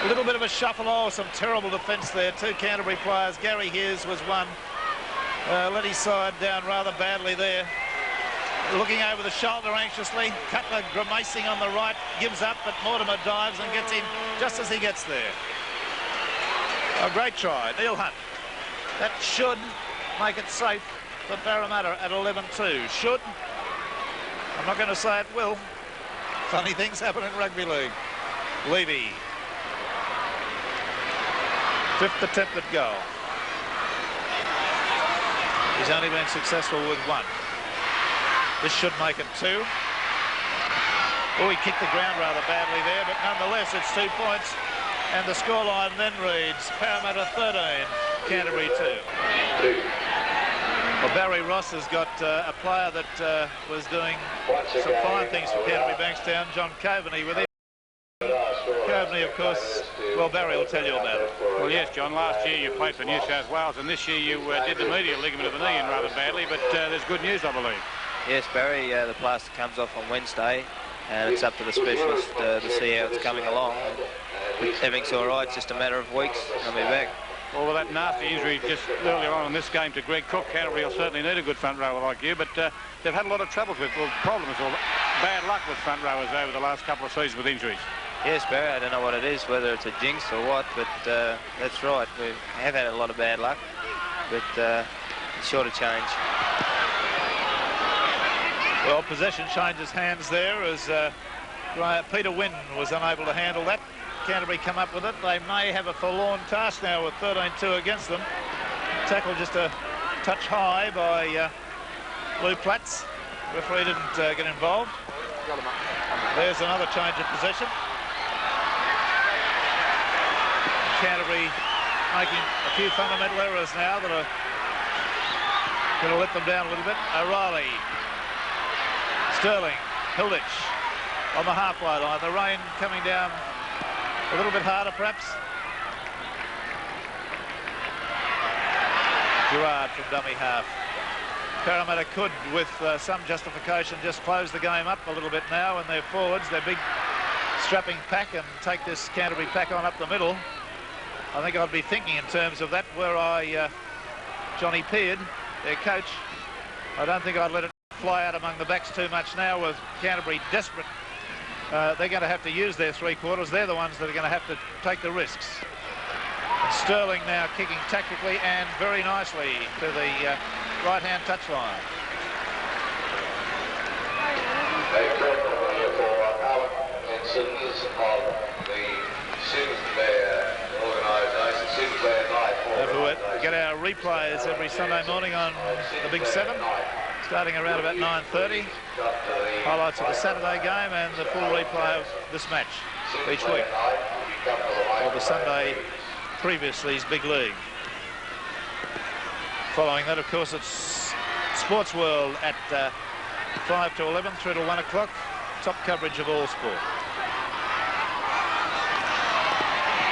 A little bit of a shuffle. Oh, some terrible defence there. Two Canterbury players. Gary Hughes was one. Let his side down rather badly there. Looking over the shoulder anxiously. Cutler grimacing on the right. Gives up, but Mortimer dives and gets in just as he gets there. A great try. Neil Hunt. That should make it safe for Parramatta at 11-2. Should. I'm not going to say it will. Funny things happen in rugby league. Levy. 5th attempted goal. He's only been successful with 1. This should make it 2. Oh, he kicked the ground rather badly there, but nonetheless it's 2 points. And the scoreline then reads Parramatta 13, Canterbury 2. Well, Barry Ross has got a player that was doing some fine things for Canterbury Bankstown, John Coveney, with him. Coveney, of course, well, Barry will tell you about it. Well, yes, John, last year you played for New South Wales, and this year you did the medial ligament of the knee in rather badly, but there's good news, I believe. Yes, Barry, the plaster comes off on Wednesday, and it's up to the specialist to see how it's coming along. Everything's all right, it's just a matter of weeks, and I'll be back. Well, with that nasty injury just earlier on in this game to Greg Cook, Canterbury will certainly need a good front rower like you, but they've had a lot of troubles with, well, problems or bad luck with front rowers over the last couple of seasons with injuries. Yes, Barry, I don't know what it is, whether it's a jinx or what, but that's right. We have had a lot of bad luck, but it's sure to change. Well, possession changes hands there as Peter Wynn was unable to handle that. Canterbury come up with it. They may have a forlorn task now with 13-2 against them. Tackle just a touch high by Lou Platts. Referee didn't get involved. There's another change of possession. Canterbury making a few fundamental errors now that are going to let them down a little bit. O'Reilly, Sterling, Hilditch on the halfway line. The rain coming down a little bit harder perhaps. Gerard from dummy half. Parramatta could, with some justification, just close the game up a little bit now, and their forwards, their big strapping pack, and take this Canterbury pack on up the middle. I think I'd be thinking in terms of that were I Johnny Peard, their coach. I don't think I'd let it fly out among the backs too much now with Canterbury desperate. They're going to have to use their three-quarters. They're the ones that are going to have to take the risks. And Sterling now kicking tactically and very nicely to the right-hand touchline. We get our replays every Sunday morning on the Big 7, starting around about 9:30. Highlights of the Saturday game and the full replay of this match each week. Or the Sunday previously's Big League. Following that, of course, it's Sports World at 5 to 11 through to 1 o'clock. Top coverage of all sport.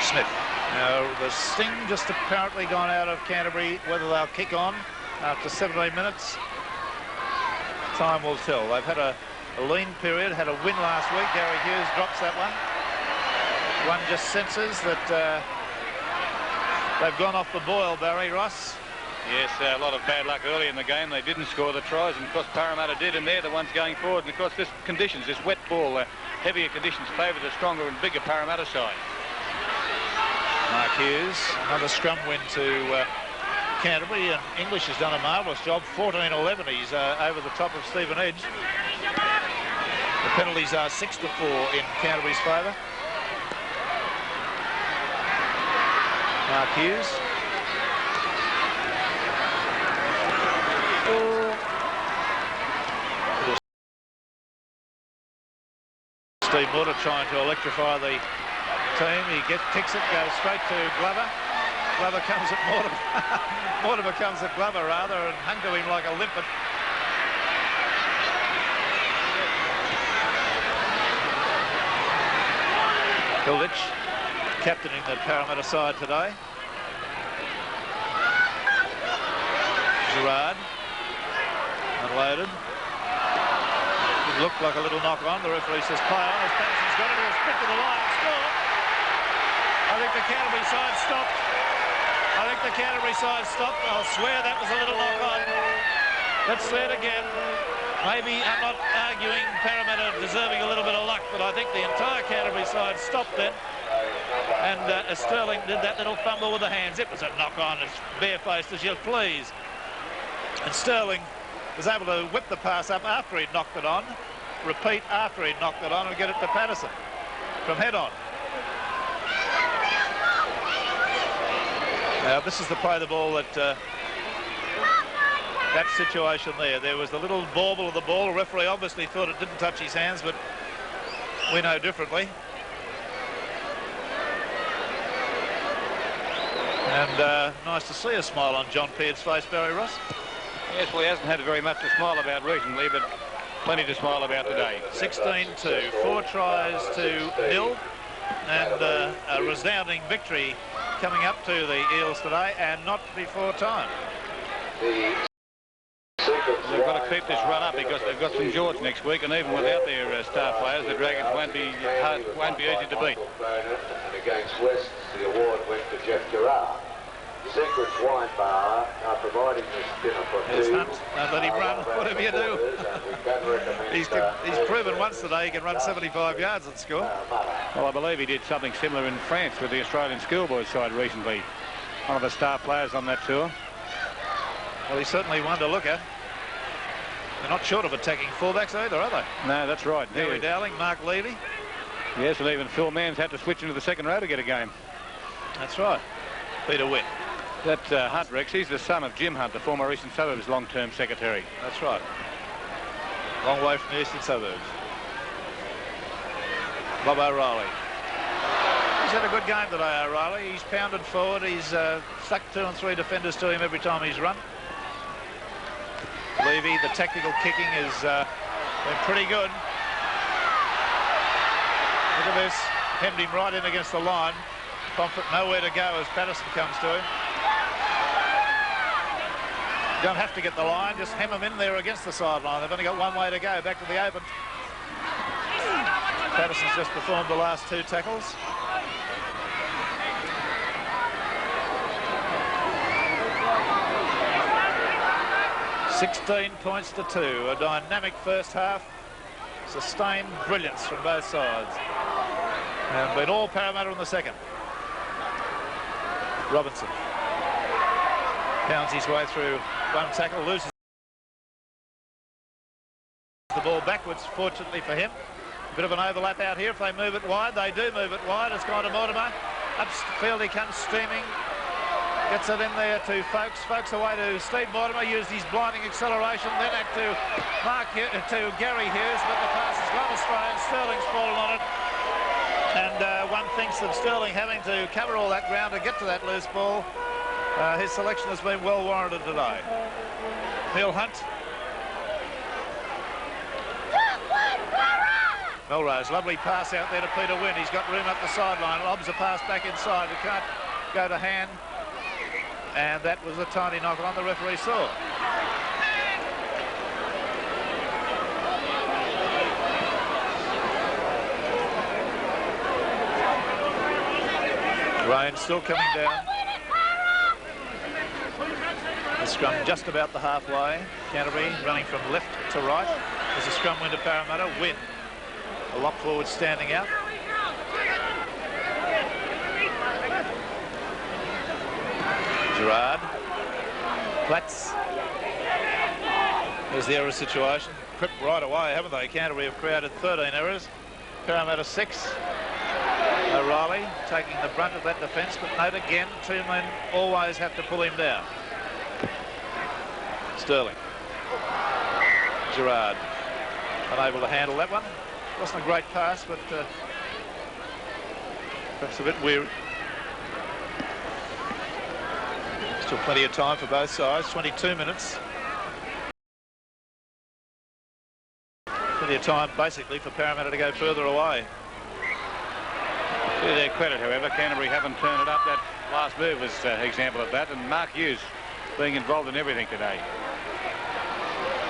Smith. Now, the sting just apparently gone out of Canterbury. Whether they'll kick on after 17 minutes, time will tell. They've had a lean period, had a win last week. Gary Hughes drops that one. One just senses that they've gone off the boil, Barry Ross. Yes, a lot of bad luck early in the game. They didn't score the tries, and of course Parramatta did, and they're the ones going forward. And of course, this wet ball, heavier conditions favour the stronger and bigger Parramatta side. Mark Hughes, another scrum win to Canterbury, and English has done a marvellous job. 14-11, he's over the top of Stephen Edge. The penalties are 6-4 in Canterbury's favour. Mark Hughes. Steve Mutter trying to electrify the team. He kicks it, goes straight to Glover. Glover comes at Mortimer. Mortimer comes at Glover rather, and hung to him like a limpet. Hilditch captaining the Parramatta side today. Gerard unloaded. It looked like a little knock on. The referee says play on. As Patterson's got it, he'll sprint to the line and score. I think the Canterbury side stopped. I'll swear that was a little knock on. Let's say it again. Maybe I'm not arguing Parramatta deserving a little bit of luck, but I think the entire Canterbury side stopped then. And as Sterling did that little fumble with the hands, it was a knock on, as barefaced as you please. And Sterling was able to whip the pass up after he'd knocked it on, repeat after he'd knocked it on, and get it to Patterson from head on. Now this is the play of the ball that that situation there. There was the little bauble of the ball. The referee obviously thought it didn't touch his hands, but we know differently. And nice to see a smile on John Peard's face, Barry Ross. Yes, well, he hasn't had very much to smile about recently, but plenty to smile about today. 16-2, 4 tries to 0, and a resounding victory coming up to the Eels today, and not before time. They've got to keep this run up because they've got St George next week, and even without their star players, the Dragons won't be easy to beat. And against West, the award went to Jeff Gerard. Secret's Wine Bar are providing this dinner for There's two. Hunt. Don't let him run, whatever you do. He's proven once today he can run 75 yards and score. Well, I believe he did something similar in France with the Australian schoolboys side recently. One of the star players on that tour. Well, he's certainly one to look at. They're not short of attacking fullbacks either, are they? No, that's right. Harry Dowling, Mark Levy. Yes, and even Phil Manns had to switch into the second row to get a game. That's right. Peter Witt. That Hunt, Rex, he's the son of Jim Hunt, the former Eastern Suburbs long-term secretary. That's right. Long way from the Eastern Suburbs. Bob O'Reilly. He's had a good game today, O'Reilly. He's pounded forward. He's stuck 2 and 3 defenders to him every time he's run. Levy, the tactical kicking has been pretty good. Look at this. Hemmed him right in against the line. Pomfret nowhere to go as Patterson comes to him. You don't have to get the line, just hem him in there against the sideline. They've only got one way to go, back to the open. Patterson's just performed the last 2 tackles. $16 points to 2. A dynamic first half. Sustained brilliance from both sides. And been all Parramatta in the second. Robinson pounds his way through one tackle, loses the ball backwards, fortunately for him. A bit of an overlap out here. If they move it wide, they do move it wide. It's gone to Mortimer. Upfield he comes streaming. Gets it in there to Folkes. Folkes away to Steve Mortimer. Used his blinding acceleration. Then back to Gary Hughes. But the pass has gone astray and Sterling's fallen on it. And one thinks that Sterling having to cover all that ground to get to that loose ball, his selection has been well warranted today. Neil Hunt. Melrose, lovely pass out there to Peter Wynn. He's got room up the sideline. Lobs a pass back inside. It can't go to hand. And that was a tiny knock on, the referee saw. Rain still coming down. scrum just about the halfway. Canterbury running from left to right. There's a scrum win to Parramatta. Win. A lock forward standing out. Gerard. Platts. There's the error situation. Crip right away, haven't they? Canterbury have created 13 errors. Parramatta 6. O'Reilly taking the brunt of that defence, but note again, two men always have to pull him down. Sterling. Gerard unable to handle that one. Wasn't a great pass, but perhaps a bit weary. Still plenty of time for both sides, 22 minutes. Plenty of time, basically, for Parramatta to go further away. To their credit, however, Canterbury haven't turned it up. That last move was an example of that, and Mark Hughes being involved in everything today.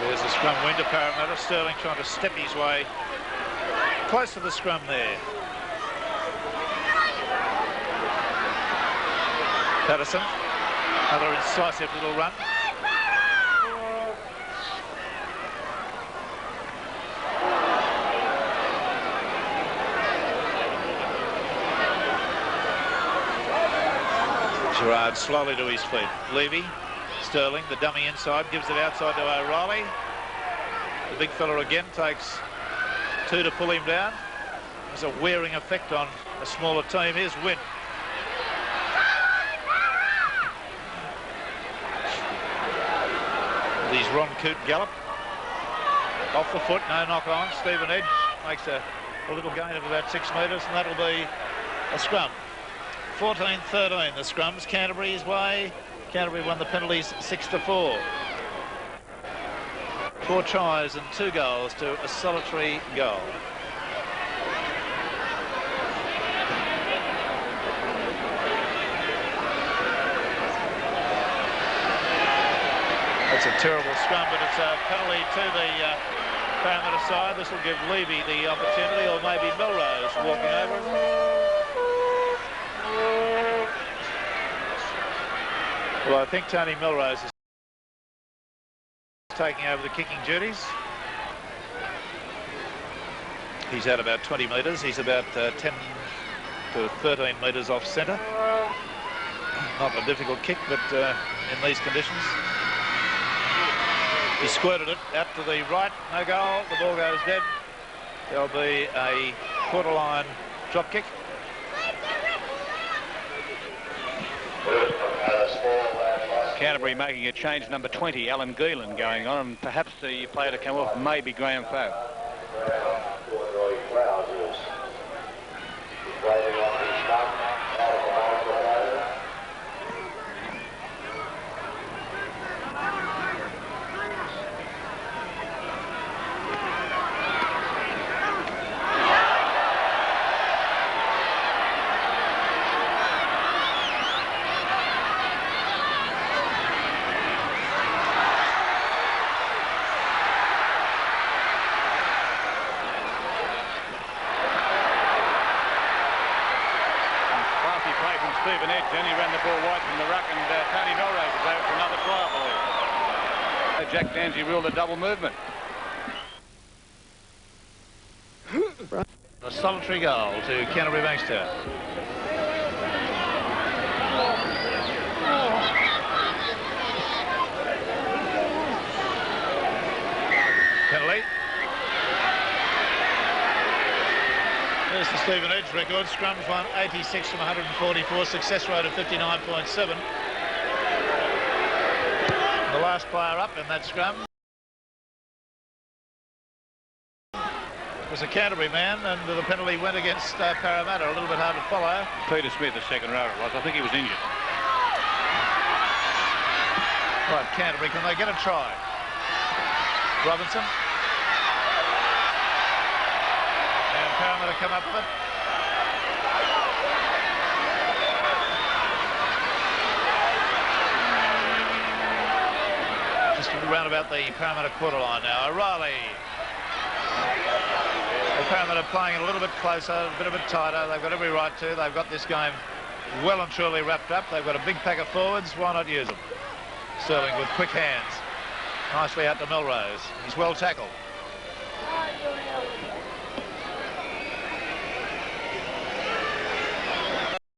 There's a scrum win to Parramatta. Sterling trying to step his way close to the scrum there. Patterson, another incisive little run. Gerard slowly to his feet. Levy, Sterling, the dummy inside, gives it outside to O'Reilly. The big fella again takes two to pull him down. There's a wearing effect on a smaller team. Here's Wynn. These Ron Coote gallop. Off the foot, no knock on. Stephen Edge makes a little gain of about 6 metres, and that'll be a scrum. 14-13 the scrums. Canterbury's way. Canterbury won the penalties 6-4. 4 tries and 2 goals to a solitary goal. It's a terrible scrum, but it's a penalty to the Parramatta side. This will give Levy the opportunity, or maybe Melrose walking over. Well, I think Tony Melrose is taking over the kicking duties. He's at about 20 metres. He's about 10 to 13 metres off centre. Not a difficult kick, but in these conditions. He squirted it out to the right. No goal. The ball goes dead. There'll be a quarter-line drop kick. Canterbury making a change, number 20, Alan Geelan going on, and perhaps the player to come off may be Graham Foe. Stephen Edge, then he ran the ball wide from the ruck, and Tony Melrose is over for another try, I believe. Jack Danzy ruled a double movement. A solitary goal to Canterbury Bankstown. Penalty. There's the Stephen Edge record. Scrums won 86 from 144. Success rate of 59.7. The last player up in that scrum was a Canterbury man, and the penalty went against Parramatta. A little bit hard to follow. Peter Smith, the second rower, it was. I think he was injured. Right, Canterbury, can they get a try? Robinson. And Parramatta come up with it. Just around about the Parramatta quarter line now. O'Reilly. Parramatta playing it a little bit closer, a bit tighter. They've got every right to. They've got this game well and truly wrapped up. They've got a big pack of forwards. Why not use them? Sterling with quick hands. Nicely out to Melrose. He's well tackled.